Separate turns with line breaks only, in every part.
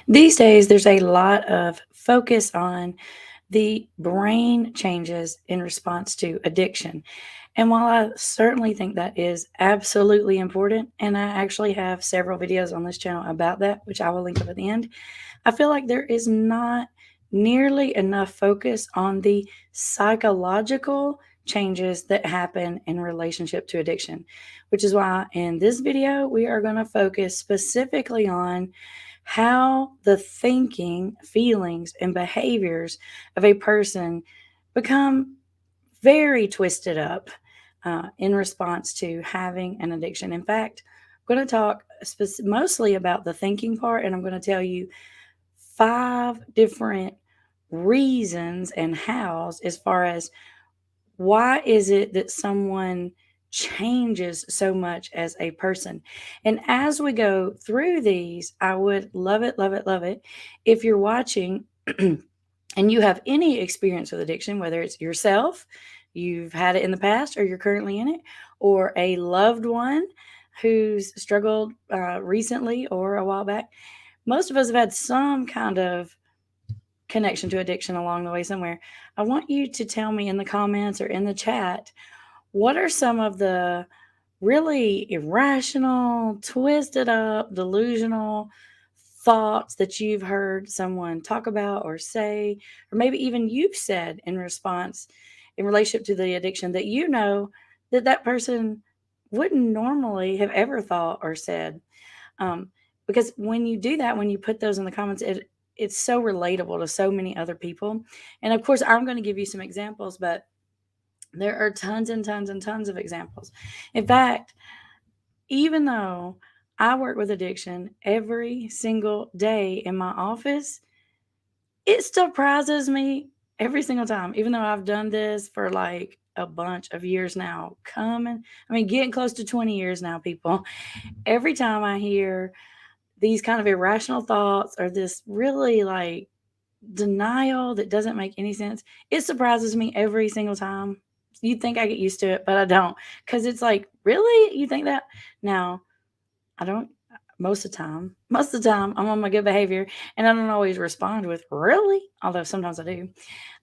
These days, there's a lot of focus on the brain changes in response to addiction. And while I certainly think that is absolutely important, and I actually have several videos on this channel about that, which I will link up at the end, I feel like there is not nearly enough focus on the psychological changes that happen in relationship to addiction, which is why in this video, we are going to focus specifically on how the thinking, feelings, and behaviors of a person become very twisted up in response to having an addiction. In fact, I'm going to talk mostly about the thinking part, and I'm going to tell you 5 different reasons and hows as far as why is it that someone changes so much as a person. And as we go through these, I would love it, love it, love it if you're watching and you have any experience with addiction, whether it's yourself, you've had it in the past, or you're currently in it, or a loved one who's struggled recently or a while back. Most of us have had some kind of connection to addiction along the way somewhere. I want you to tell me in the comments or in the chat, what are some of the really irrational, twisted up, delusional thoughts that you've heard someone talk about or say, or maybe even you've said in response in relationship to the addiction that you know that that person wouldn't normally have ever thought or said. Um, because when you do that, when you put those in the comments, it's so relatable to so many other people. And of course, I'm going to give you some examples, but there are tons and tons and tons of examples. In fact, even though I work with addiction every single day in my office, it surprises me every single time, even though I've done this for like a bunch of years now. Getting close to 20 years now, people. Every time I hear these kind of irrational thoughts or this really like denial that doesn't make any sense, it surprises me every single time. You'd think I get used to it, but I don't. Because it's like, really? You think that? Now, I don't most of the time, I'm on my good behavior and I don't always respond with really, although sometimes I do.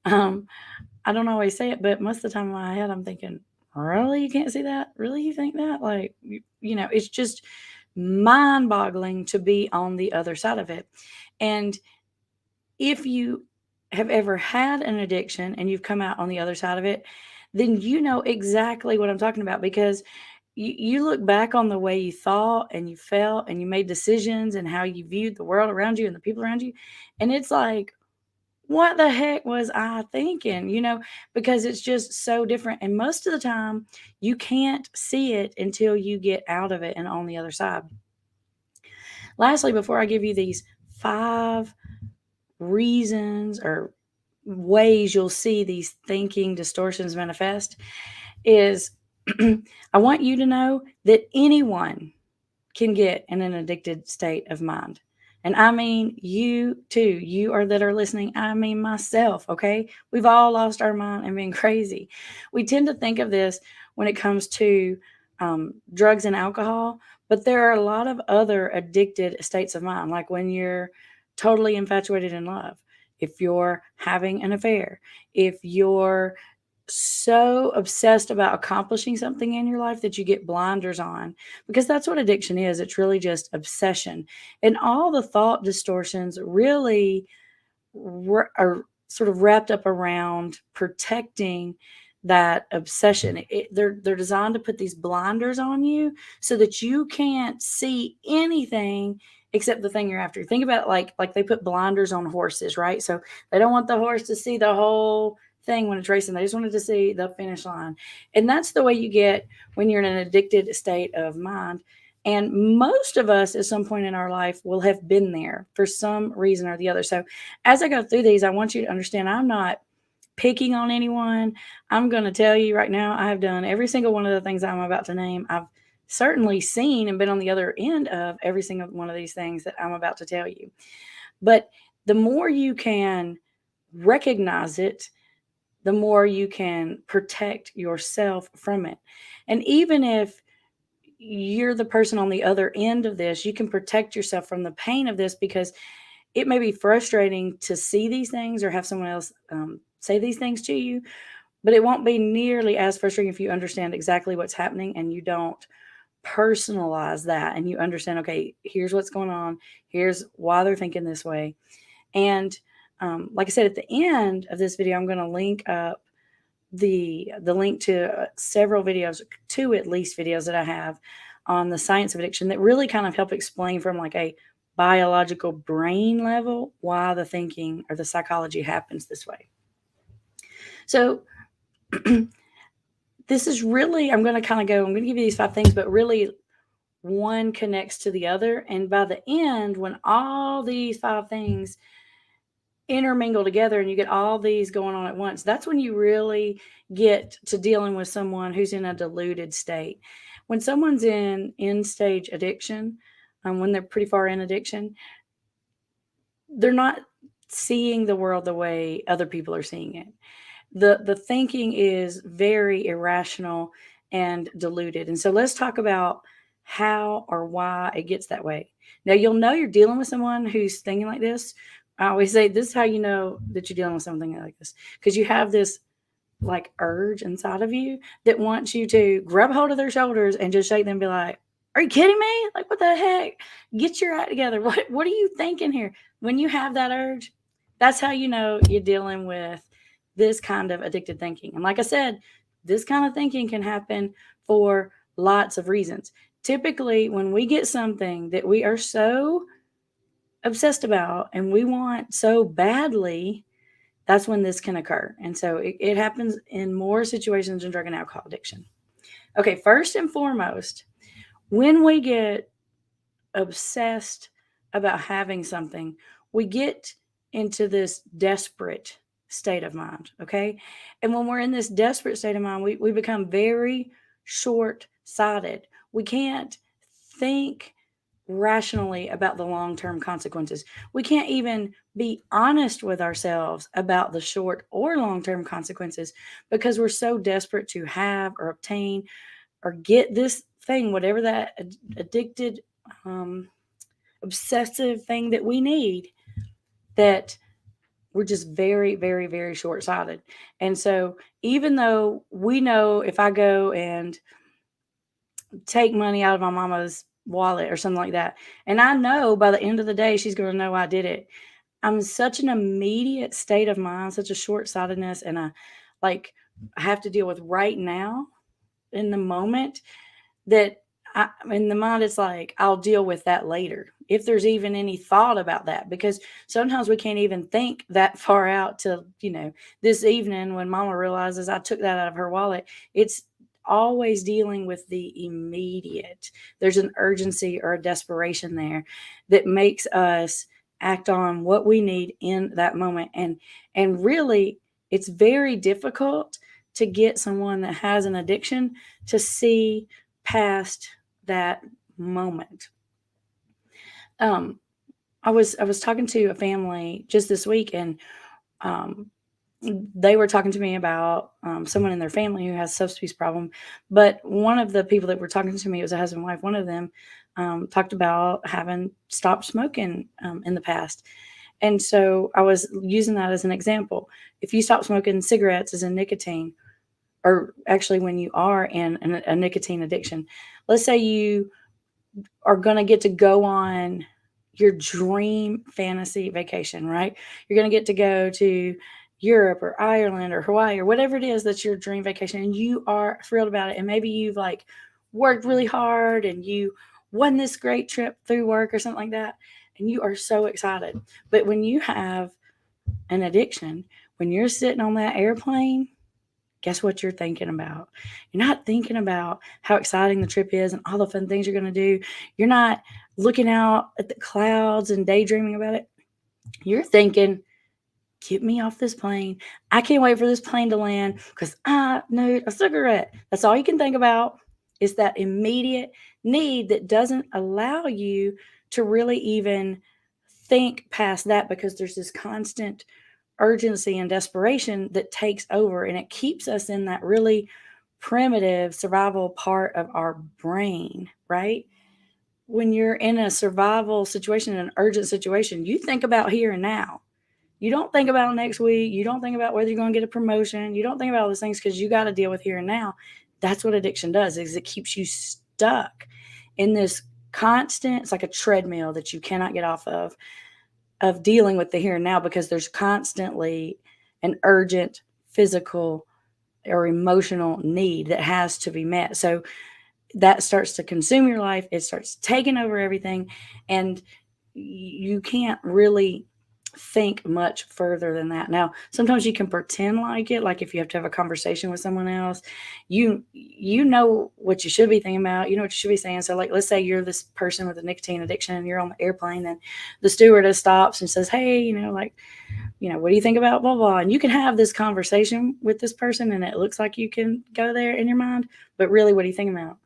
Um, I don't always say it, but most of the time in my head, I'm thinking, really? You can't see that? Really? You think that? Like, it's just mind boggling to be on the other side of it. And if you have ever had an addiction and you've come out on the other side of it, then you know exactly what I'm talking about because you look back on the way you thought and you felt and you made decisions and how you viewed the world around you and the people around you. And it's like, what the heck was I thinking? Because it's just so different. And most of the time, you can't see it until you get out of it and on the other side. Lastly, before I give you these 5 reasons or ways you'll see these thinking distortions manifest, is I want you to know that anyone can get in an addicted state of mind. And I mean you too, you are that are listening. I mean myself, okay? We've all lost our mind and been crazy. We tend to think of this when it comes to drugs and alcohol, but there are a lot of other addicted states of mind, like when you're totally infatuated in love, if you're having an affair, if you're so obsessed about accomplishing something in your life that you get blinders on, because that's what addiction is. It's really just obsession. And all the thought distortions really are sort of wrapped up around protecting that obsession. They're designed to put these blinders on you so that you can't see anything except the thing you're after. Think about it like they put blinders on horses, right? So they don't want the horse to see the whole thing when it's racing. They just wanted to see the finish line. And that's the way you get when you're in an addicted state of mind. And most of us at some point in our life will have been there for some reason or the other. So as I go through these, I want you to understand I'm not picking on anyone. I'm going to tell you right now, I have done every single one of the things I'm about to name. I've certainly seen and been on the other end of every single one of these things that I'm about to tell you. But the more you can recognize it, the more you can protect yourself from it. And even if you're the person on the other end of this, you can protect yourself from the pain of this because it may be frustrating to see these things or have someone else say these things to you, but it won't be nearly as frustrating if you understand exactly what's happening and you don't personalize that and you understand, okay, here's what's going on, here's why they're thinking this way. And like I said, at the end of this video, I'm going to link up the link to several videos, two at least videos that I have on the science of addiction that really kind of help explain from like a biological brain level why the thinking or the psychology happens this way. So this is really, I'm going to give you these 5 things, but really one connects to the other. And by the end, when all these 5 things intermingle together and you get all these going on at once, that's when you really get to dealing with someone who's in a deluded state. When someone's in end stage addiction, when they're pretty far in addiction, they're not seeing the world the way other people are seeing it. The thinking is very irrational and deluded. And so let's talk about how or why it gets that way. Now, you'll know you're dealing with someone who's thinking like this. I always say this is how you know that you're dealing with something like this, because you have this like urge inside of you that wants you to grab hold of their shoulders and just shake them and be like, are you kidding me? Like, what the heck? Get your act together. What are you thinking here? When you have that urge, that's how you know you're dealing with this kind of addicted thinking. And like I said, this kind of thinking can happen for lots of reasons. Typically, when we get something that we are so obsessed about and we want so badly, that's when this can occur. And so it happens in more situations in drug and alcohol addiction. Okay, first and foremost, when we get obsessed about having something, we get into this desperate state of mind, okay? And when we're in this desperate state of mind, we become very short-sighted. We can't think rationally about the long-term consequences. We can't even be honest with ourselves about the short or long-term consequences because we're so desperate to have or obtain or get this thing, whatever that addicted, obsessive thing that we need, that we're just very, very, very short-sighted. And so even though we know if I go and take money out of my mama's wallet or something like that, and I know by the end of the day she's going to know I did it, I'm such an immediate state of mind, such a short-sightedness, and I have to deal with right now in the moment that in the mind, it's like, I'll deal with that later. If there's even any thought about that, because sometimes we can't even think that far out to, this evening when mama realizes I took that out of her wallet. It's always dealing with the immediate. There's an urgency or a desperation there that makes us act on what we need in that moment. And really, it's very difficult to get someone that has an addiction to see past that moment. I was talking to a family just this week, and they were talking to me about someone in their family who has a substance abuse problem. But one of the people that were talking to me, it was a husband and wife. One of them talked about having stopped smoking in the past. And so I was using that as an example. If you stop smoking cigarettes as in nicotine, or actually when you are in a nicotine addiction, let's say you are going to get to go on your dream fantasy vacation, right? You're going to get to go to Europe or Ireland or Hawaii or whatever it is that's your dream vacation, and you are thrilled about it. And maybe you've worked really hard and you won this great trip through work or something like that, and you are so excited. But when you have an addiction, when you're sitting on that airplane, guess what you're thinking about? You're not thinking about how exciting the trip is and all the fun things you're going to do. You're not looking out at the clouds and daydreaming about it. You're thinking, get me off this plane. I can't wait for this plane to land because I need a cigarette. That's all you can think about, is that immediate need that doesn't allow you to really even think past that, because there's this constant urgency and desperation that takes over, and it keeps us in that really primitive survival part of our brain, right? when you're in a survival situation, an urgent situation, you think about here and now. You don't think about next week. You don't think about whether you're going to get a promotion. You don't think about all those things because you got to deal with here and now. That's what addiction does, is it keeps you stuck in this constant, it's like a treadmill that you cannot get off of dealing with the here and now, because there's constantly an urgent physical or emotional need that has to be met. So that starts to consume your life. It starts taking over everything. And you can't really think much further than that. Now, sometimes you can pretend like it, like if you have to have a conversation with someone else, you know what you should be thinking about, you know what you should be saying. So like, let's say you're this person with a nicotine addiction and you're on the airplane, and the stewardess stops and says, hey, what do you think about blah blah, and you can have this conversation with this person and it looks like you can go there in your mind, but really, what do you think about?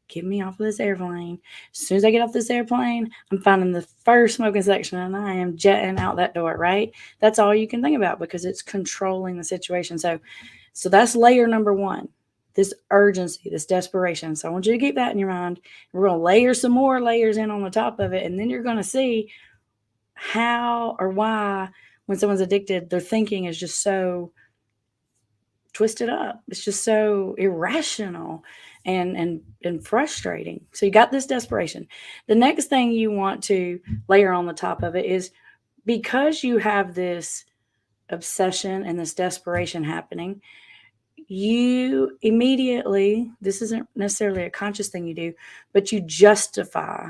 Get me off of this airplane. As soon as I get off this airplane, I'm finding the first smoking section and I am jetting out that door, right? That's all you can think about because it's controlling the situation. So that's layer number one, this urgency, this desperation. So I want you to keep that in your mind. We're going to layer some more layers in on the top of it, and then you're going to see how or why, when someone's addicted, their thinking is just so twisted up. It's just so irrational and frustrating. So you got this desperation. The next thing you want to layer on the top of it is, because you have this obsession and this desperation happening, you immediately, this isn't necessarily a conscious thing you do, but you justify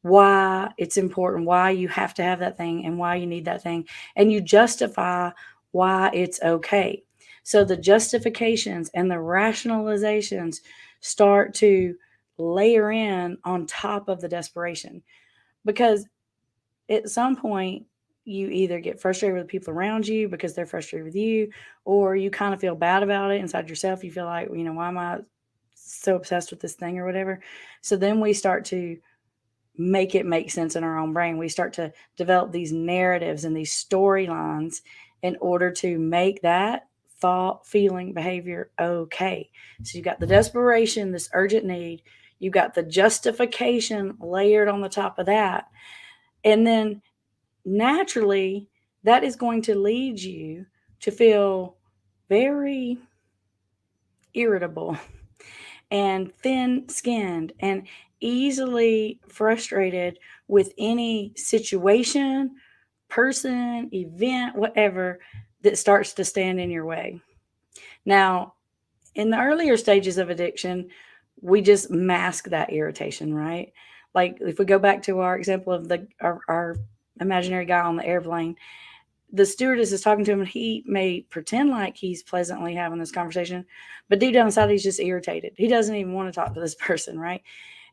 why it's important, why you have to have that thing, and why you need that thing. And you justify why it's okay. So the justifications and the rationalizations start to layer in on top of the desperation. Because at some point, you either get frustrated with the people around you because they're frustrated with you, or you kind of feel bad about it inside yourself. You feel like, why am I so obsessed with this thing or whatever? So then we start to make it make sense in our own brain. We start to develop these narratives and these storylines in order to make that thought, feeling, behavior okay. So you've got the desperation, this urgent need, you've got the justification layered on the top of that. And then naturally, that is going to lead you to feel very irritable and thin skinned and easily frustrated with any situation, person, event, whatever that starts to stand in your way. Now, in the earlier stages of addiction, we just mask that irritation, right? Like if we go back to our example of our imaginary guy on the airplane, the stewardess is talking to him and he may pretend like he's pleasantly having this conversation, but deep down inside, he's just irritated. He doesn't even want to talk to this person, right?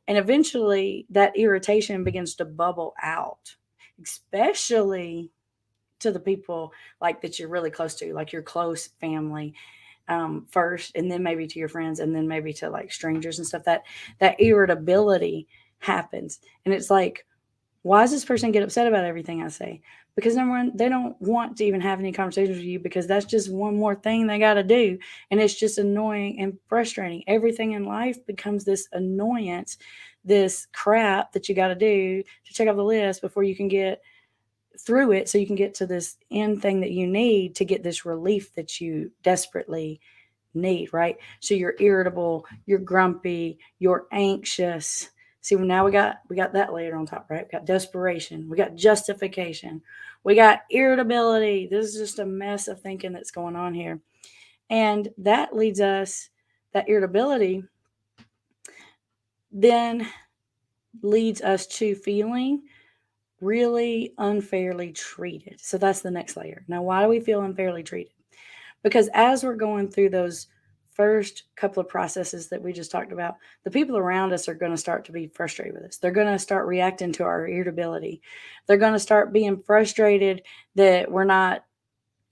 And eventually that irritation begins to bubble out, especially to the people like that you're really close to, like your close family, first, and then maybe to your friends, and then maybe to like strangers and stuff. That irritability happens. And it's like, why does this person get upset about everything I say? Because number one, they don't want to even have any conversations with you, because that's just one more thing they got to do. And it's just annoying and frustrating. Everything in life becomes this annoyance, this crap that you got to do to check off the list before you can get through it, so you can get to this end thing that you need to get this relief that you desperately need, right? So you're irritable, you're grumpy, you're anxious. See, now we got that layer on top, right? We got desperation, we got justification, we got irritability. This is just a mess of thinking that's going on here. And that leads us, that irritability then leads us to feeling really unfairly treated. So that's the next layer. Now, why do we feel unfairly treated? Because as we're going through those first couple of processes that we just talked about, the people around us are going to start to be frustrated with us. They're going to start reacting to our irritability. They're going to start being frustrated that we're not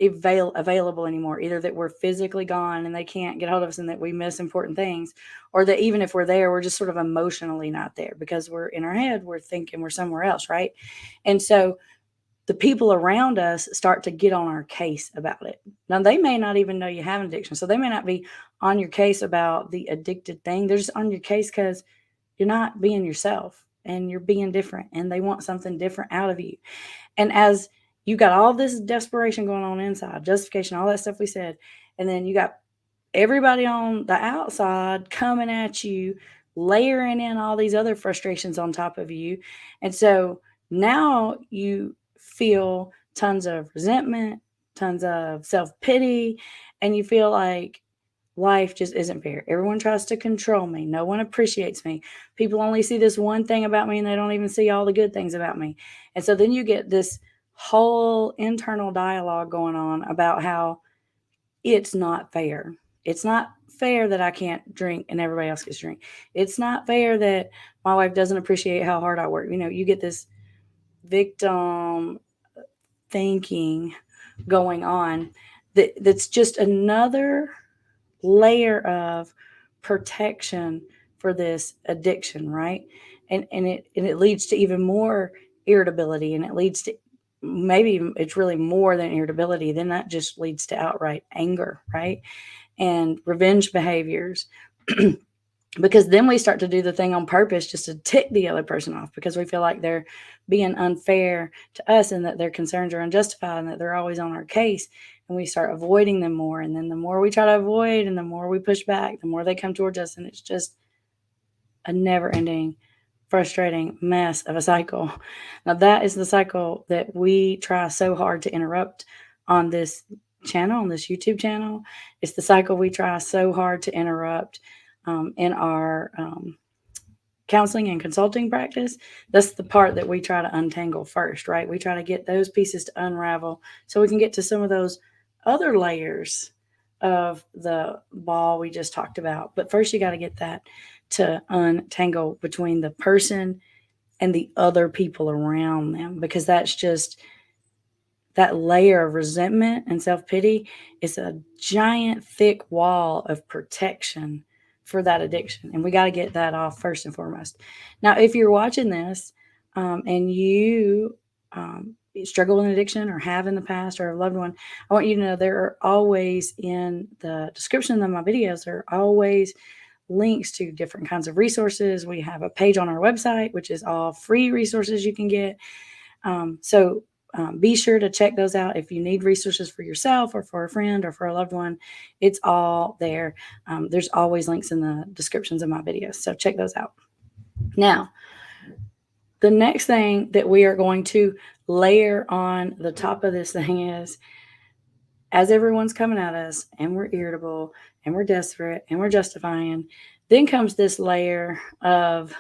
available anymore, either that we're physically gone and they can't get hold of us and that we miss important things, or that even if we're there, we're just sort of emotionally not there because we're in our head, we're thinking we're somewhere else, right? And so the people around us start to get on our case about it. Now, they may not even know you have an addiction, so they may not be on your case about the addicted thing. They're just on your case because you're not being yourself, and you're being different, and they want something different out of you. And as you got all this desperation going on inside, justification, all that stuff we said, and then you got everybody on the outside coming at you, layering in all these other frustrations on top of you. And so now you feel tons of resentment, tons of self pity, and you feel like life just isn't fair. Everyone tries to control me. No one appreciates me. People only see this one thing about me, and they don't even see all the good things about me. And so then you get this whole internal dialogue going on about how it's not fair. It's not fair that I can't drink and everybody else gets to drink. It's not fair that my wife doesn't appreciate how hard I work. You get this victim thinking going on that's just another layer of protection for this addiction, right? And it leads to even more irritability, and it leads to, maybe it's really more than irritability, then that just leads to outright anger, right? And revenge behaviors. Because then we start to do the thing on purpose just to tick the other person off, because we feel like they're being unfair to us, and that their concerns are unjustified, and that they're always on our case, and we start avoiding them more. And then the more we try to avoid and the more we push back, the more they come towards us, and it's just a never ending, frustrating mess of a cycle. Now, that is the cycle that we try so hard to interrupt on this channel, on this YouTube channel. It's the cycle we try so hard to interrupt in our counseling and consulting practice. That's the part that we try to untangle first, right? We try to get those pieces to unravel so we can get to some of those other layers of the ball we just talked about. But first, you got to get that to untangle between the person and the other people around them, because that's just that layer of resentment and self-pity is a giant thick wall of protection for that addiction. And we got to get that off first and foremost. Now, if you're watching this and you struggle with an addiction, or have in the past, or a loved one, I want you to know there are always, in the description of my videos, there are always links to different kinds of resources. We have a page on our website, which is all free resources you can get. So be sure to check those out. If you need resources for yourself, or for a friend, or for a loved one, it's all there. There's always links in the descriptions of my videos, so check those out. Now, the next thing that we are going to layer on the top of this thing is, as everyone's coming at us, and we're irritable, and we're desperate, and we're justifying, then comes this layer of,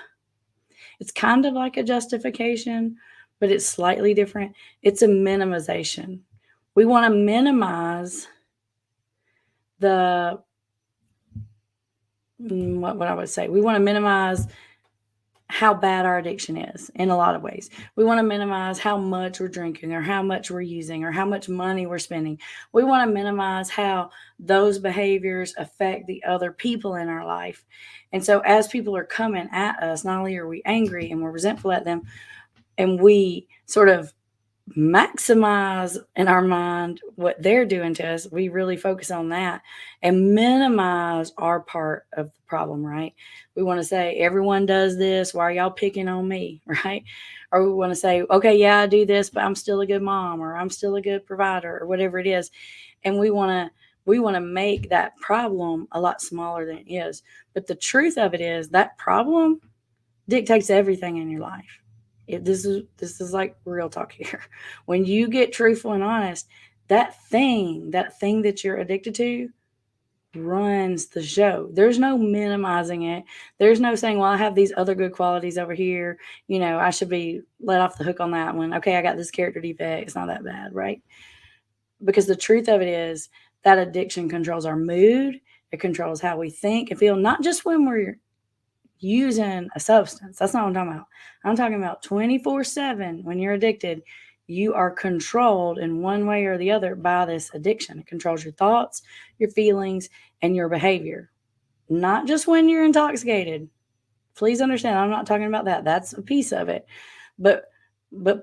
it's kind of like a justification, but it's slightly different. It's a minimization. We want to minimize what I would say. We want to minimize how bad our addiction is in a lot of ways. We want to minimize how much we're drinking, or how much we're using, or how much money we're spending. We want to minimize how those behaviors affect the other people in our life. And so as people are coming at us, not only are we angry and we're resentful at them, and we sort of maximize in our mind what they're doing to us, we really focus on that and minimize our part of the problem, right? We want to say, everyone does this, why are y'all picking on me, right? Or we want to say, okay, yeah, I do this, but I'm still a good mom, or I'm still a good provider, or whatever it is. And we want to make that problem a lot smaller than it is. But the truth of it is, that problem dictates everything in your life. This is like real talk here. When you get truthful and honest, that thing that you're addicted to runs the show. There's no minimizing it. There's no saying, well, I have these other good qualities over here. I should be let off the hook on that one. Okay, I got this character defect. It's not that bad, right? Because the truth of it is, that addiction controls our mood. It controls how we think and feel, not just when we're using a substance. That's not what I'm talking about. I'm talking about 24/7. When you're addicted, you are controlled in one way or the other by this addiction. It controls your thoughts, your feelings, and your behavior. Not just when you're intoxicated. Please understand, I'm not talking about that. That's a piece of it. But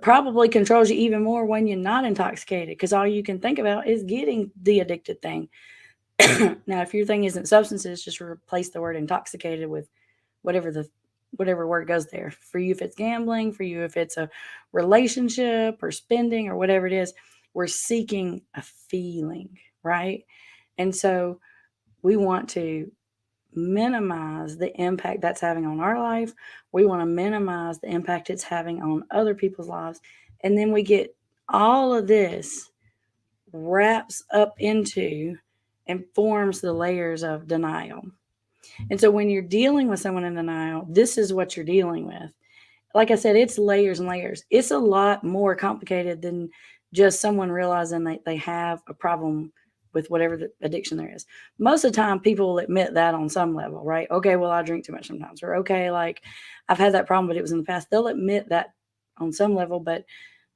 probably controls you even more when you're not intoxicated, because all you can think about is getting the addicted thing. Now, if your thing isn't substances, just replace the word intoxicated with whatever the whatever word goes there. For you, if it's gambling, for you, if it's a relationship or spending or whatever it is, we're seeking a feeling, right? And so we want to minimize the impact that's having on our life. We want to minimize the impact it's having on other people's lives. And then we get all of this wraps up into and forms the layers of denial. And so when you're dealing with someone in denial, this is what you're dealing with. Like I said, it's layers and layers. It's a lot more complicated than just someone realizing they have a problem with whatever the addiction there is. Most of the time, people will admit that on some level, right? Okay, well, I drink too much sometimes. Or, okay, like I've had that problem, but it was in the past. They'll admit that on some level, but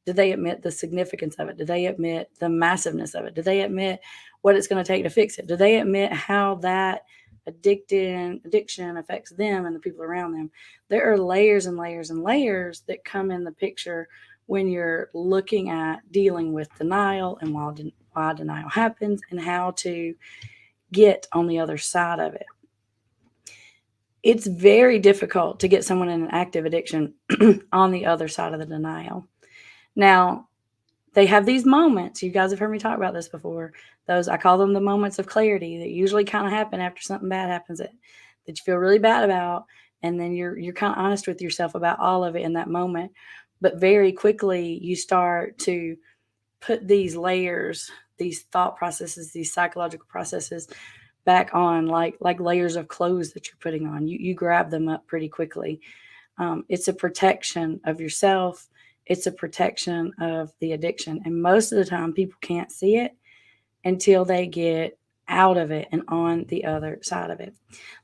do they admit the significance of it? Do they admit the massiveness of it? Do they admit what it's going to take to fix it? Do they admit how that addiction affects them and the people around them? There are layers and layers and layers that come in the picture when you're looking at dealing with denial and why denial happens and how to get on the other side of it. It's very difficult to get someone in an active addiction on the other side of the denial. Now, they have these moments. You guys have heard me talk about this before. Those, I call them the moments of clarity, that usually kind of happen after something bad happens that you feel really bad about. And then you're kind of honest with yourself about all of it in that moment. But very quickly you start to put these layers, these thought processes, these psychological processes back on like layers of clothes that you're putting on. You grab them up pretty quickly. It's a protection of yourself. It's a protection of the addiction. And most of the time, people can't see it until they get out of it and on the other side of it.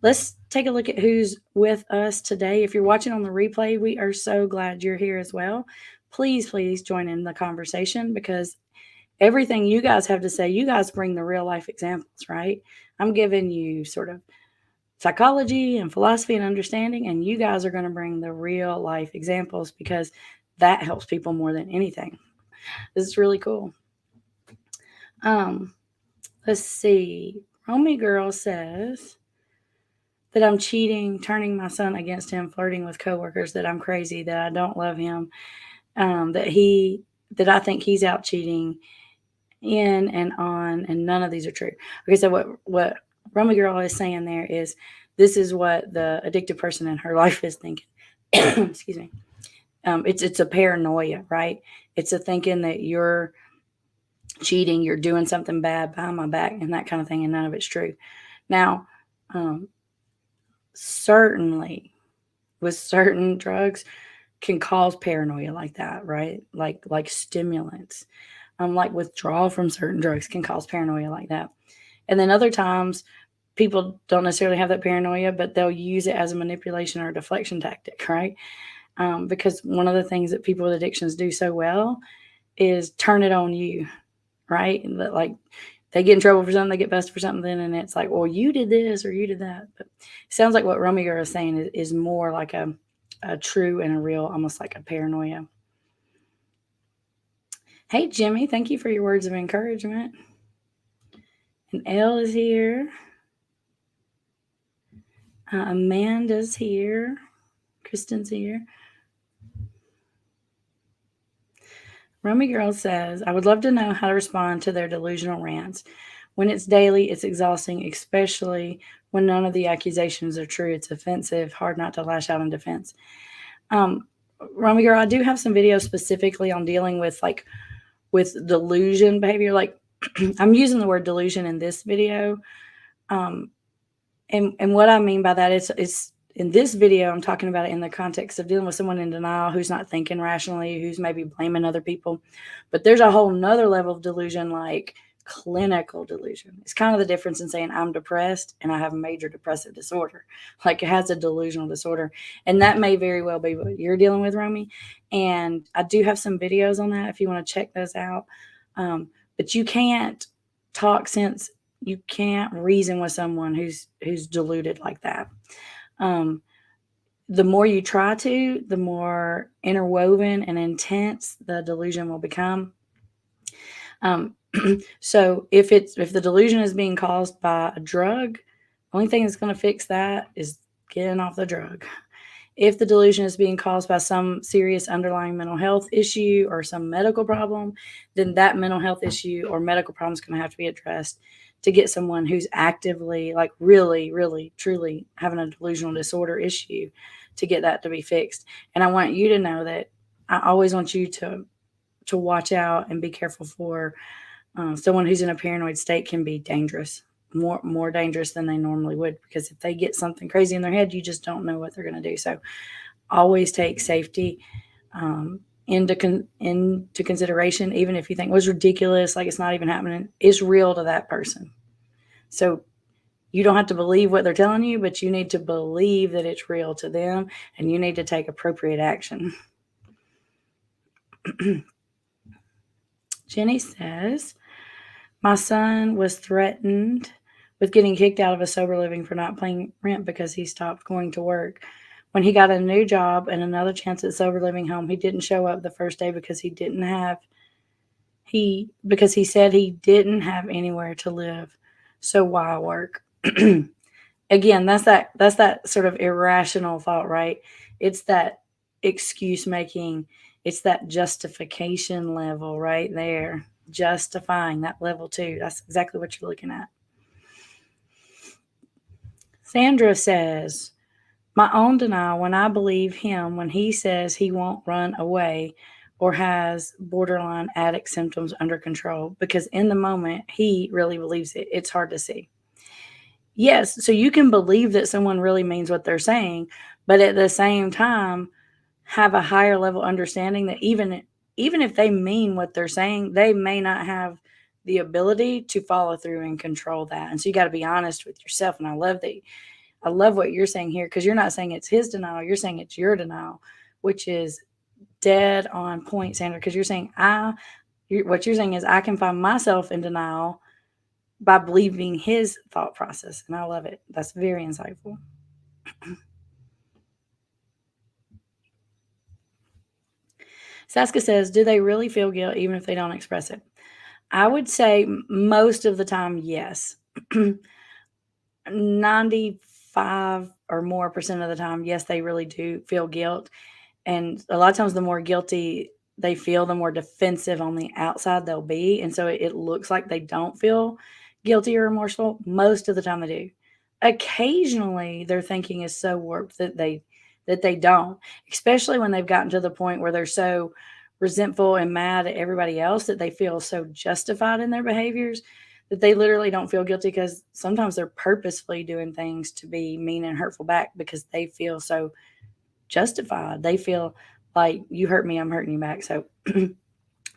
Let's take a look at who's with us today. If you're watching on the replay, we are so glad you're here as well. Please join in the conversation, because everything you guys have to say, you guys bring the real life examples, right? I'm giving you sort of psychology and philosophy and understanding, and you guys are going to bring the real life examples, because that helps people more than anything. This is really cool. Let's see. Romy Girl says that I'm cheating, turning my son against him, flirting with coworkers, that I'm crazy, that I don't love him, that I think he's out cheating in and on, and none of these are true. Okay, so what Romy Girl is saying there is, this is what the addicted person in her life is thinking. Excuse me. It's a paranoia, right? It's a thinking that you're cheating, you're doing something bad behind my back and that kind of thing, and none of it's true. Now, certainly with certain drugs can cause paranoia like that, right? Like stimulants, like withdrawal from certain drugs can cause paranoia like that. And then other times people don't necessarily have that paranoia, but they'll use it as a manipulation or a deflection tactic, right? Because one of the things that people with addictions do so well is turn it on you, right? And that, like, they get in trouble for something, they get busted for something, and it's like, well, you did this or you did that. But it sounds like what Romy Girl is saying is more like a true and a real, almost like a paranoia. Hey, Jimmy, thank you for your words of encouragement. And Elle is here. Amanda's here. Kristen's here. Romy Girl says, I would love to know how to respond to their delusional rants. When it's daily, it's exhausting, especially when none of the accusations are true. It's offensive, hard not to lash out in defense. Romy Girl, I do have some videos specifically on dealing with delusion behavior. Like, I'm using the word delusion in this video. And what I mean by that is in this video, I'm talking about it in the context of dealing with someone in denial who's not thinking rationally, who's maybe blaming other people. But there's a whole nother level of delusion, like clinical delusion. It's kind of the difference in saying I'm depressed and I have a major depressive disorder. Like, it has a delusional disorder. And that may very well be what you're dealing with, Romy. And I do have some videos on that if you want to check those out. But you can't talk sense. You can't reason with someone who's deluded like that. The more you try to, the more interwoven and intense the delusion will become. So if the delusion is being caused by a drug, the only thing that's going to fix that is getting off the drug. If the delusion is being caused by some serious underlying mental health issue or some medical problem, then that mental health issue or medical problem is going to have to be addressed to get someone who's actively, like really, really, truly having a delusional disorder issue to get that to be fixed. And I want you to know that I always want you to watch out and be careful for someone who's in a paranoid state can be dangerous, more dangerous than they normally would, because if they get something crazy in their head, you just don't know what they're going to do. So always take safety into consideration, even if you think it was ridiculous, like it's not even happening. It's real to that person. So you don't have to believe what they're telling you, but you need to believe that it's real to them, and you need to take appropriate action. Jenny says, my son was threatened with getting kicked out of a sober living for not paying rent because he stopped going to work. When he got a new job and another chance at sober living home, he didn't show up the first day because he said he didn't have anywhere to live. So why work? Again, that's that sort of irrational thought, right? It's that excuse making. It's that justification level right there. Justifying that level 2. That's exactly what you're looking at. Sandra says, my own denial when I believe him when he says he won't run away or has borderline addict symptoms under control, because in the moment he really believes it. It's hard to see. Yes, so you can believe that someone really means what they're saying, but at the same time have a higher level understanding that even if they mean what they're saying, they may not have the ability to follow through and control that. And so you got to be honest with yourself. And I love what you're saying here, because you're not saying it's his denial, you're saying it's your denial, which is dead on point, Sandra, because you're saying what you're saying is I can find myself in denial by believing his thought process. And I love it. That's very insightful. Saska says, do they really feel guilt even if they don't express it? I would say most of the time, yes. 95 or more percent of the time, yes, they really do feel guilt. And a lot of times the more guilty they feel, the more defensive on the outside they'll be. And so it looks like they don't feel guilty or remorseful. Most of the time they do. Occasionally their thinking is so warped that they don't, especially when they've gotten to the point where they're so resentful and mad at everybody else that they feel so justified in their behaviors that they literally don't feel guilty, because sometimes they're purposefully doing things to be mean and hurtful back because they feel so justified. They feel like, you hurt me, I'm hurting you back. So I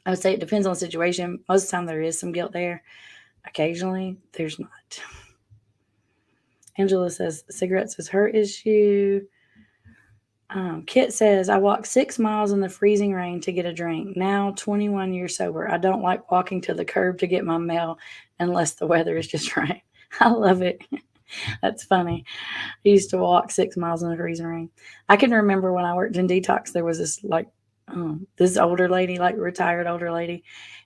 would say it depends on the situation. Most of the time there is some guilt there. Occasionally there's not. Angela says cigarettes is her issue. Kit says, I walked 6 miles in the freezing rain to get a drink. Now 21 years sober. I don't like walking to the curb to get my mail unless the weather is just right. I love it. That's funny. I used to walk 6 miles in the freezing rain. I can remember when I worked in detox, there was this older lady, like retired older lady,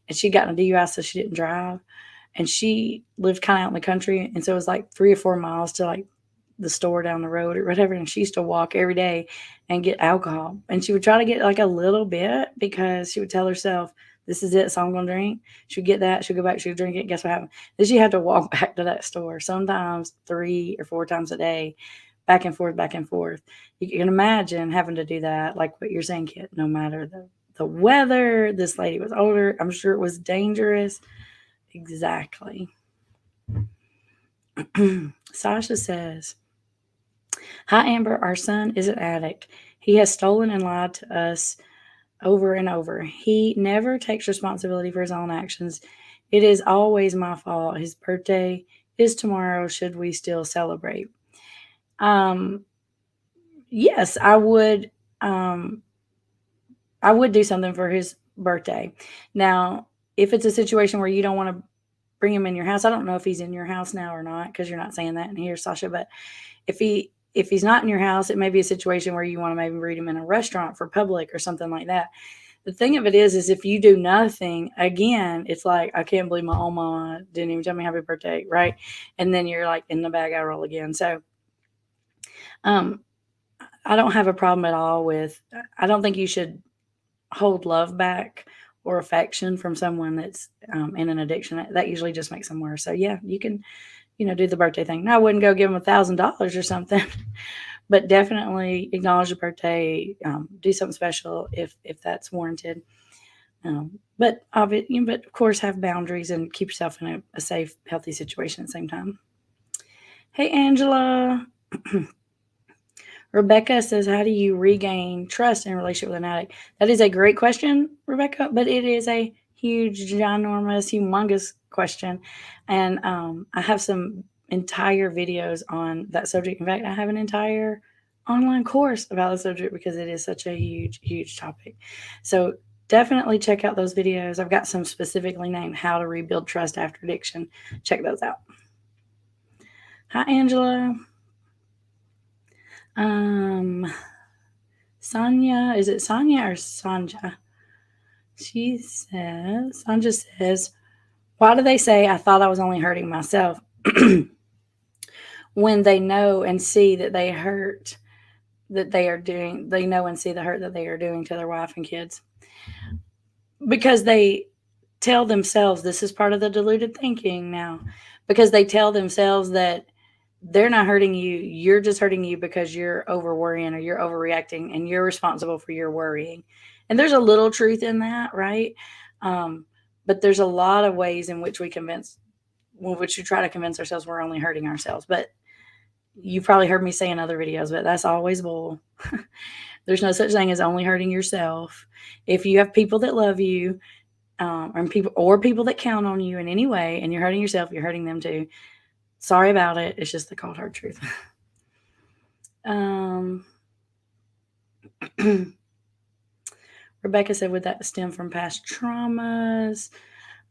and she got in a DUI, so she didn't drive. And she lived kind of out in the country. And so it was like 3 or 4 miles to like the store down the road or whatever. And she used to walk every day and get alcohol. And she would try to get like a little bit, because she would tell herself, this is it, so I'm going to drink. She would get that. She'd go back. She would drink it. Guess what happened? Then she had to walk back to that store sometimes 3 or 4 times a day, back and forth, back and forth. You can imagine having to do that, like what you're saying, Kit, no matter the weather. This lady was older. I'm sure it was dangerous. Exactly. Sasha says, hi, Amber. Our son is an addict. He has stolen and lied to us over and over. He never takes responsibility for his own actions. It is always my fault. His birthday is tomorrow. Should we still celebrate? Yes, I would. I would do something for his birthday. Now, if it's a situation where you don't want to bring him in your house, I don't know if he's in your house now or not, because you're not saying that in here, Sasha. But if he's not in your house, it may be a situation where you want to maybe read him in a restaurant for public or something like that. The thing of it is if you do nothing, again, it's like, I can't believe my own mama didn't even tell me happy birthday, right? And then you're like, in the bag I roll again. So I don't have a problem at all with, I don't think you should hold love back or affection from someone that's in an addiction. That usually just makes them worse. So yeah, you can, do the birthday thing. Now, I wouldn't go give them $1,000 or something, but definitely acknowledge the birthday. Do something special if that's warranted. But of course, have boundaries and keep yourself in a safe, healthy situation at the same time. Hey, Angela. Rebecca says, how do you regain trust in a relationship with an addict? That is a great question, Rebecca, but it is a huge, ginormous, humongous question. And I have some entire videos on that subject. In fact, I have an entire online course about the subject because it is such a huge, huge topic. So definitely check out those videos. I've got some specifically named How to Rebuild Trust After Addiction. Check those out. Hi, Angela. Sonia, is it Sonia or Sanja? Sanja says, why do they say I thought I was only hurting myself when they know and see that they hurt that they know and see the hurt that they are doing to their wife and kids? Because they tell themselves, this is part of the deluded thinking now, because they tell themselves that they're not hurting you. You're just hurting you because you're over worrying or you're overreacting and you're responsible for your worrying. And there's a little truth in that, right? But there's a lot of ways in which we try to convince ourselves we're only hurting ourselves. But you've probably heard me say in other videos, but that's always bull. There's no such thing as only hurting yourself. If you have people that love you, and people that count on you in any way, and you're hurting yourself, you're hurting them too. Sorry about it. It's just the cold hard truth. Rebecca said, would that stem from past traumas?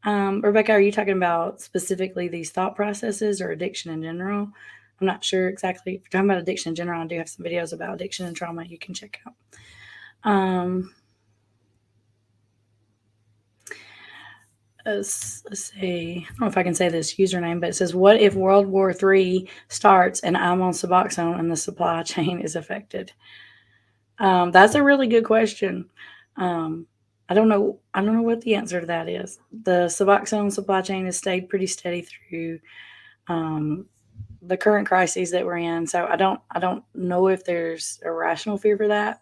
Rebecca, are you talking about specifically these thought processes or addiction in general? I'm not sure exactly. If you're talking about addiction in general, I do have some videos about addiction and trauma you can check out. Let's see. I don't know if I can say this username, but it says, what if World War III starts and I'm on Suboxone and the supply chain is affected? That's a really good question. I don't know what the answer to that is. The Suboxone supply chain has stayed pretty steady through the current crises that we're in. So I don't know if there's a rational fear for that,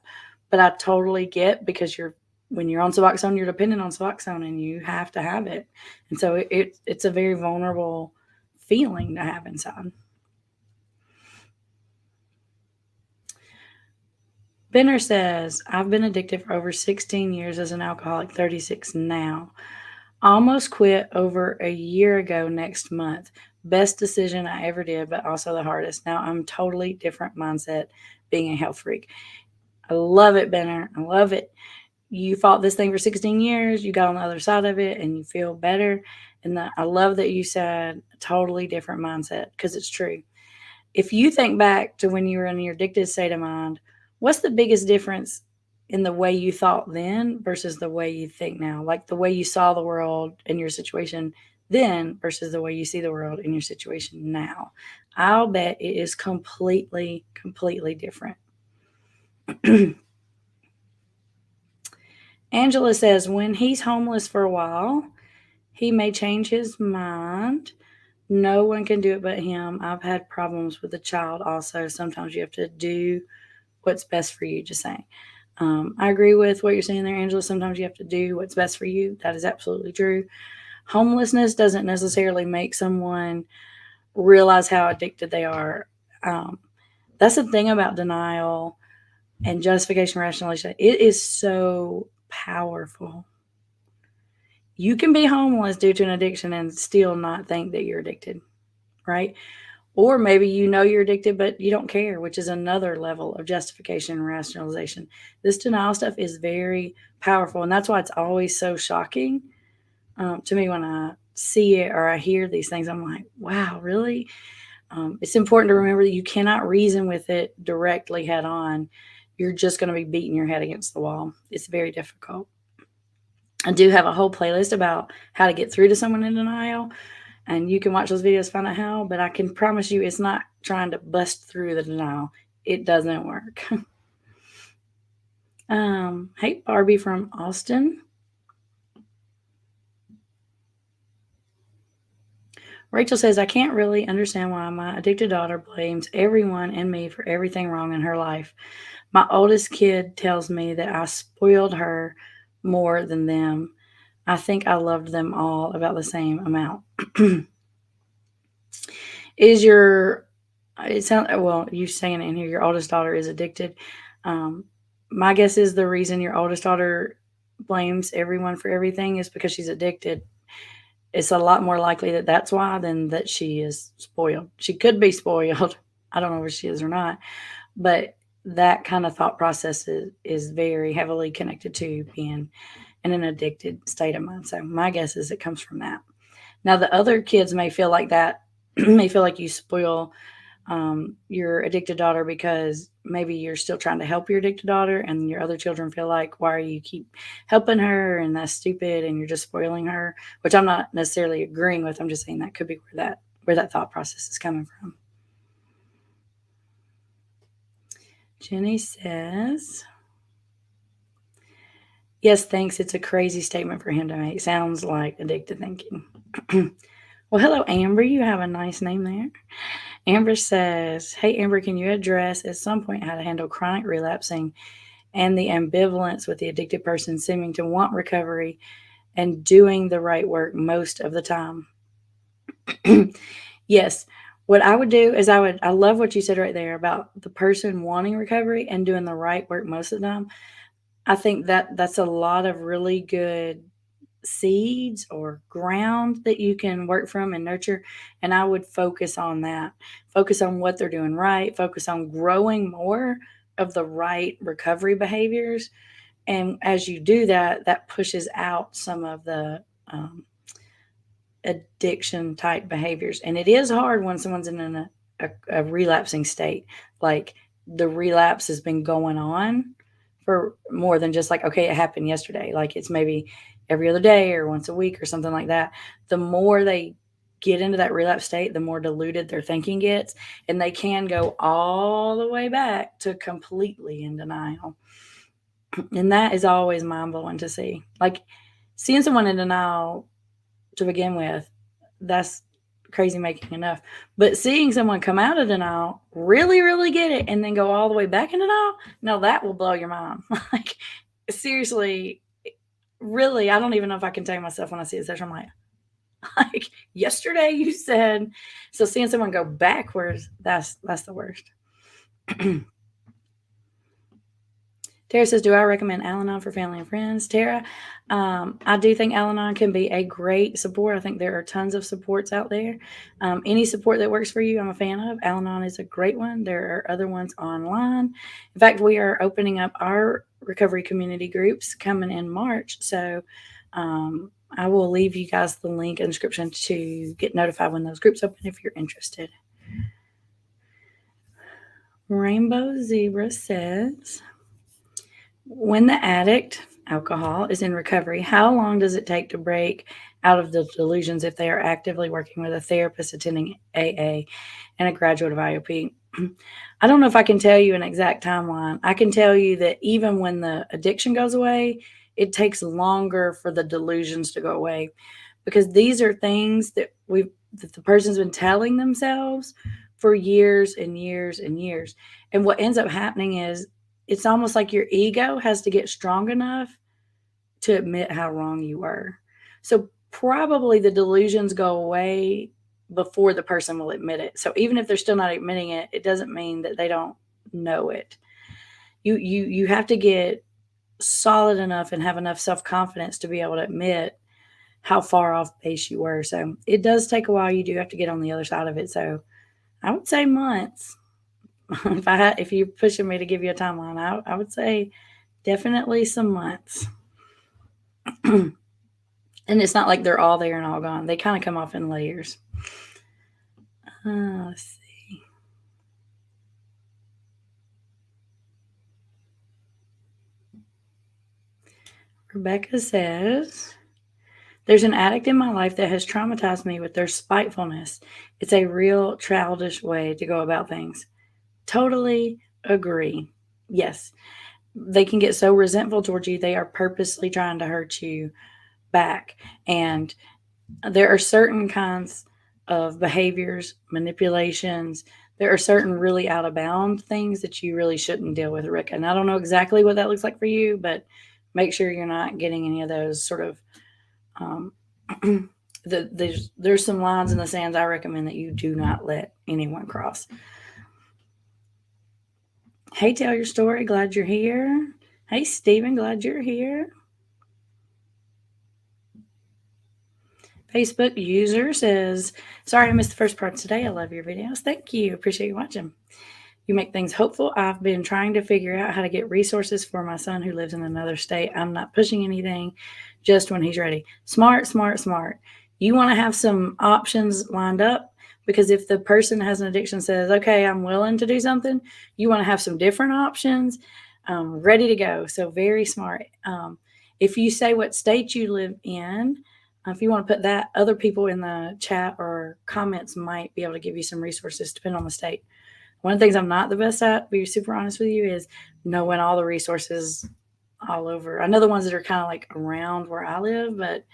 but I totally get, because when you're on Suboxone, you're dependent on Suboxone and you have to have it. And so it's a very vulnerable feeling to have inside. Benner says, I've been addicted for over 16 years as an alcoholic, 36 now. Almost quit over a year ago next month. Best decision I ever did, but also the hardest. Now I'm totally different mindset being a health freak. I love it, Benner. I love it. You fought this thing for 16 years. You got on the other side of it and you feel better. And I love that you said a totally different mindset, because it's true. If you think back to when you were in your addicted state of mind, what's the biggest difference in the way you thought then versus the way you think now? Like the way you saw the world and your situation then versus the way you see the world in your situation now. I'll bet it is completely, completely different. Angela says, when he's homeless for a while, he may change his mind. No one can do it but him. I've had problems with a child also. Sometimes you have to do what's best for you, just saying. I agree with what you're saying there, Angela. Sometimes you have to do what's best for you. That is absolutely true. Homelessness doesn't necessarily make someone realize how addicted they are. That's the thing about denial and justification, rationalization. It is so powerful. You can be homeless due to an addiction and still not think that you're addicted, right? Or maybe you know you're addicted, but you don't care, which is another level of justification and rationalization. This denial stuff is very powerful, and that's why it's always so shocking to me when I see it or I hear these things. I'm like, wow, really? It's important to remember that you cannot reason with it directly head on. You're just going to be beating your head against the wall. It's very difficult. I do have a whole playlist about how to get through to someone in denial, and you can watch those videos, find out how, but I can promise you it's not trying to bust through the denial. It doesn't work. Hey, Barbie from Austin. Rachel says, I can't really understand why my addicted daughter blames everyone and me for everything wrong in her life. My oldest kid tells me that I spoiled her more than them. I think I loved them all about the same amount. Is your it sounds well, you saying it in here, your oldest daughter is addicted. Um, my guess is the reason your oldest daughter blames everyone for everything is because she's addicted. It's a lot more likely that that's why than that she is spoiled. She could be spoiled. I don't know if she is or not, but that kind of thought process is very heavily connected to being in an addicted state of mind. So my guess is it comes from that. Now the other kids may feel like that, may feel like you spoil your addicted daughter because maybe you're still trying to help your addicted daughter, and your other children feel like, why are you keep helping her, and that's stupid, and you're just spoiling her, which I'm not necessarily agreeing with. I'm just saying that could be where that thought process is coming from. Jenny says, yes, thanks. It's a crazy statement for him to make. Sounds like addicted thinking. Well, hello, Amber. You have a nice name there. Amber says, hey, Amber, can you address at some point how to handle chronic relapsing and the ambivalence with the addicted person seeming to want recovery and doing the right work most of the time? Yes. What I would do is I love what you said right there about the person wanting recovery and doing the right work most of the time. I think that's a lot of really good seeds or ground that you can work from and nurture. And I would focus on that, focus on what they're doing right, focus on growing more of the right recovery behaviors. And as you do that, that pushes out some of the addiction type behaviors. And it is hard when someone's in a relapsing state. Like the relapse has been going on for more than just like, okay, it happened yesterday. Like it's maybe every other day or once a week or something like that. The more they get into that relapse state, the more deluded their thinking gets. And they can go all the way back to completely in denial. And that is always mind blowing to see. Like seeing someone in denial to begin with, that's crazy making enough. But seeing someone come out of denial, really, really get it, and then go all the way back in denial, no, that will blow your mind. Like, seriously, really, I don't even know if I can tame myself when I see it. I'm like yesterday you said, so seeing someone go backwards, that's the worst. Tara says, do I recommend Al-Anon for family and friends? Tara, I do think Al-Anon can be a great support. I think there are tons of supports out there. Any support that works for you, I'm a fan of. Al-Anon is a great one. There are other ones online. In fact, we are opening up our recovery community groups coming in March. So I will leave you guys the link in the description to get notified when those groups open if you're interested. Rainbow Zebra says, when the addict, alcohol, is in recovery, how long does it take to break out of the delusions if they are actively working with a therapist, attending AA, and a graduate of IOP? I don't know if I can tell you an exact timeline. I can tell you that even when the addiction goes away, it takes longer for the delusions to go away, because these are things that the person's been telling themselves for years and years and years. And what ends up happening is it's almost like your ego has to get strong enough to admit how wrong you were. So probably the delusions go away before the person will admit it. So even if they're still not admitting it, it doesn't mean that they don't know it. You have to get solid enough and have enough self-confidence to be able to admit how far off base you were. So it does take a while. You do have to get on the other side of it. So I would say months. If you're pushing me to give you a timeline, I would say definitely some months. And it's not like they're all there and all gone. They kind of come off in layers. Let's see. Rebecca says, there's an addict in my life that has traumatized me with their spitefulness. It's a real childish way to go about things. Totally agree. Yes. they can get so resentful towards you, they are purposely trying to hurt you back. And there are certain kinds of behaviors, manipulations. There are certain really out of bound things that you really shouldn't deal with, Rick. And I don't know exactly what that looks like for you, but make sure you're not getting any of those sort of. There's some lines in the sands I recommend that you do not let anyone cross. Hey, tell your story. Glad you're here. Hey, Stephen. Glad you're here. Facebook user says, sorry I missed the first part today. I love your videos. Thank you. Appreciate you watching. You make things hopeful. I've been trying to figure out how to get resources for my son who lives in another state. I'm not pushing anything, just when he's ready. Smart, smart, smart. You want to have some options lined up, because if the person has an addiction says, okay, I'm willing to do something, you want to have some different options ready to go. So very smart. If you say what state you live in, if you want to put that, other people in the chat or comments might be able to give you some resources depending on the state. One of the things I'm not the best at, to be super honest with you, is knowing all the resources all over. I know the ones that are kind of like around where I live, but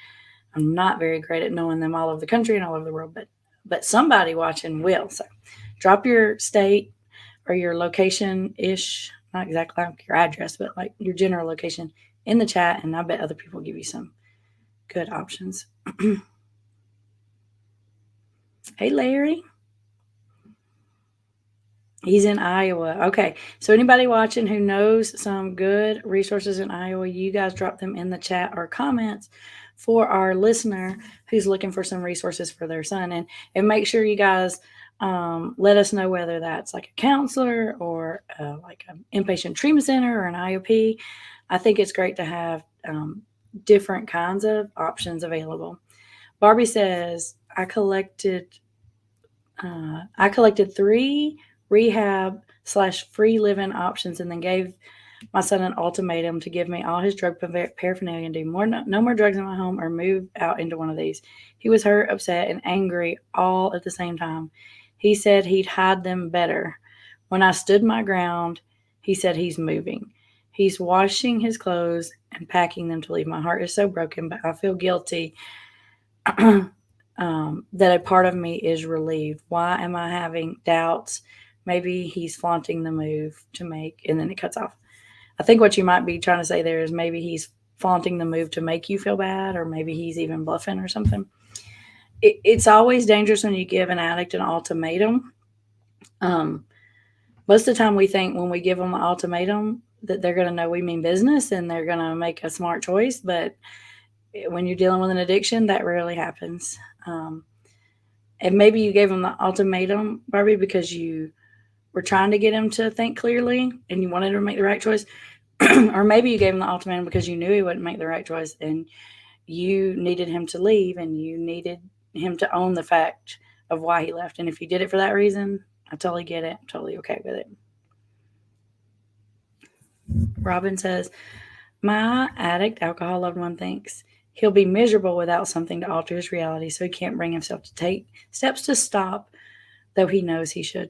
I'm not very great at knowing them all over the country and all over the world. But somebody watching will. So drop your state or your location-ish, not exactly like your address, but like your general location in the chat, and I bet other people will give you some good options. Hey, Larry. He's in Iowa. Okay. So anybody watching who knows some good resources in Iowa, you guys drop them in the chat or comments for our listener who's looking for some resources for their son. And make sure you guys let us know whether that's like a counselor or like an inpatient treatment center or an IOP. I think it's great to have different kinds of options available. Barbie says, I collected 3 rehab / free living options and then gave my son an ultimatum to give me all his drug paraphernalia and do no more drugs in my home or move out into one of these. He was hurt, upset, and angry all at the same time. He said he'd hide them better. When I stood my ground, he said he's moving. He's washing his clothes and packing them to leave. My heart is so broken, but I feel guilty that a part of me is relieved. Why am I having doubts? Maybe he's flaunting the move to make, and then it cuts off. I think what you might be trying to say there is maybe he's flaunting the move to make you feel bad, or maybe he's even bluffing or something. It's always dangerous when you give an addict an ultimatum. Most of the time we think when we give them an ultimatum that they're going to know we mean business and they're going to make a smart choice, but when you're dealing with an addiction, that rarely happens. And maybe you gave them the ultimatum, Barbie, because you were trying to get him to think clearly and you wanted him to make the right choice. Or maybe you gave him the ultimatum because you knew he wouldn't make the right choice and you needed him to leave and you needed him to own the fact of why he left. And if you did it for that reason, I totally get it. I'm totally okay with it. Robin says, my addict alcohol loved one thinks he'll be miserable without something to alter his reality, so he can't bring himself to take steps to stop, though he knows he should.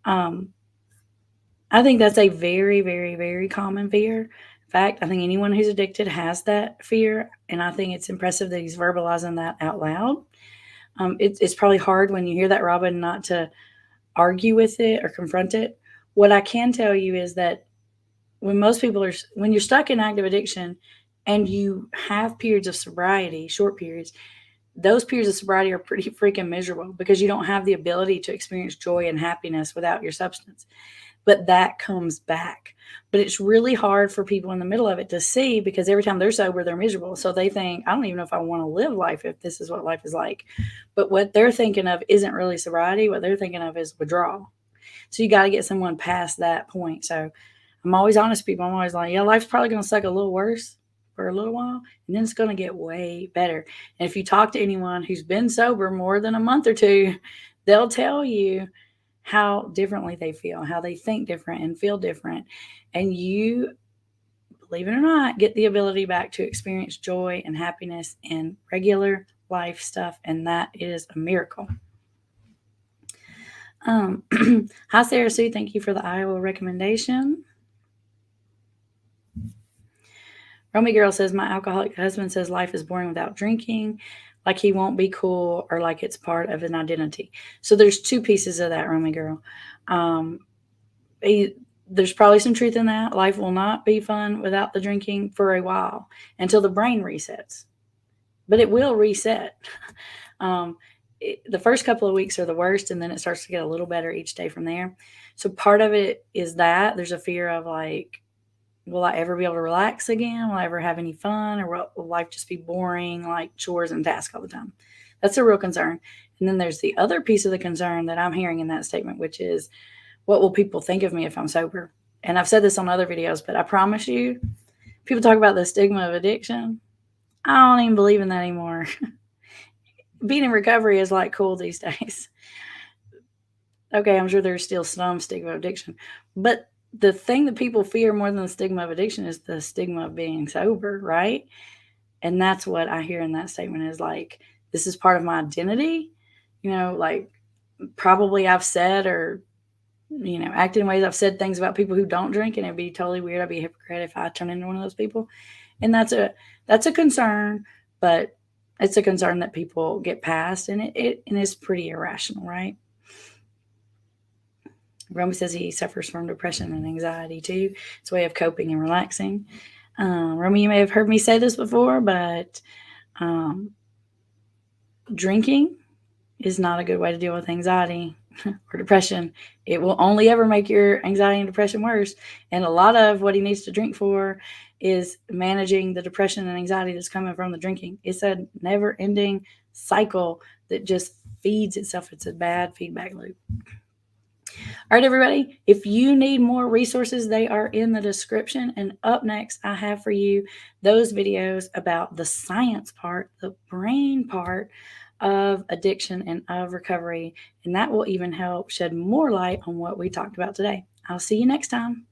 I think that's a very, very, very common fear. In fact, I think anyone who's addicted has that fear, and I think it's impressive that he's verbalizing that out loud. It's probably hard when you hear that, Robin, not to argue with it or confront it. What I can tell you is that when you're stuck in active addiction and you have periods of sobriety, short periods, those periods of sobriety are pretty freaking miserable because you don't have the ability to experience joy and happiness without your substance. But that comes back. But it's really hard for people in the middle of it to see because every time they're sober, they're miserable. So they think, I don't even know if I want to live life if this is what life is like. But what they're thinking of isn't really sobriety. What they're thinking of is withdrawal. So you got to get someone past that point. So I'm always honest with people. I'm always like, yeah, life's probably going to suck a little worse for a little while, and then it's going to get way better. And if you talk to anyone who's been sober more than a month or two, they'll tell you how differently they feel, how they think different and feel different. And you, believe it or not, get the ability back to experience joy and happiness and regular life stuff. And that is a miracle. Hi, Sarah Sue. Thank you for the Iowa recommendation. Romy Girl says, my alcoholic husband says life is boring without drinking, like he won't be cool or like it's part of an identity. So there's two pieces of that, Romy Girl. There's probably some truth in that. Life will not be fun without the drinking for a while until the brain resets. But it will reset. The first couple of weeks are the worst, and then it starts to get a little better each day from there. So part of it is that there's a fear of like, will I ever be able to relax again? Will I ever have any fun? Or will life just be boring, like chores and tasks all the time? That's a real concern. And then there's the other piece of the concern that I'm hearing in that statement, which is, what will people think of me if I'm sober? And I've said this on other videos, but I promise you, people talk about the stigma of addiction. I don't even believe in that anymore. Being in recovery is like cool these days. Okay, I'm sure there's still some stigma of addiction, but the thing that people fear more than the stigma of addiction is the stigma of being sober, right? And that's what I hear in that statement is like, this is part of my identity. Like probably I've said or, acted in ways I've said things about people who don't drink, and it'd be totally weird. I'd be a hypocrite if I turn into one of those people. And that's a concern, but it's a concern that people get past, and it is pretty irrational, right? Romy says he suffers from depression and anxiety too. It's a way of coping and relaxing. Romy, you may have heard me say this before, but drinking is not a good way to deal with anxiety or depression. It will only ever make your anxiety and depression worse. And a lot of what he needs to drink for is managing the depression and anxiety that's coming from the drinking. It's a never-ending cycle that just feeds itself. It's a bad feedback loop. All right, everybody, if you need more resources, they are in the description. And up next, I have for you those videos about the science part, the brain part of addiction and of recovery. And that will even help shed more light on what we talked about today. I'll see you next time.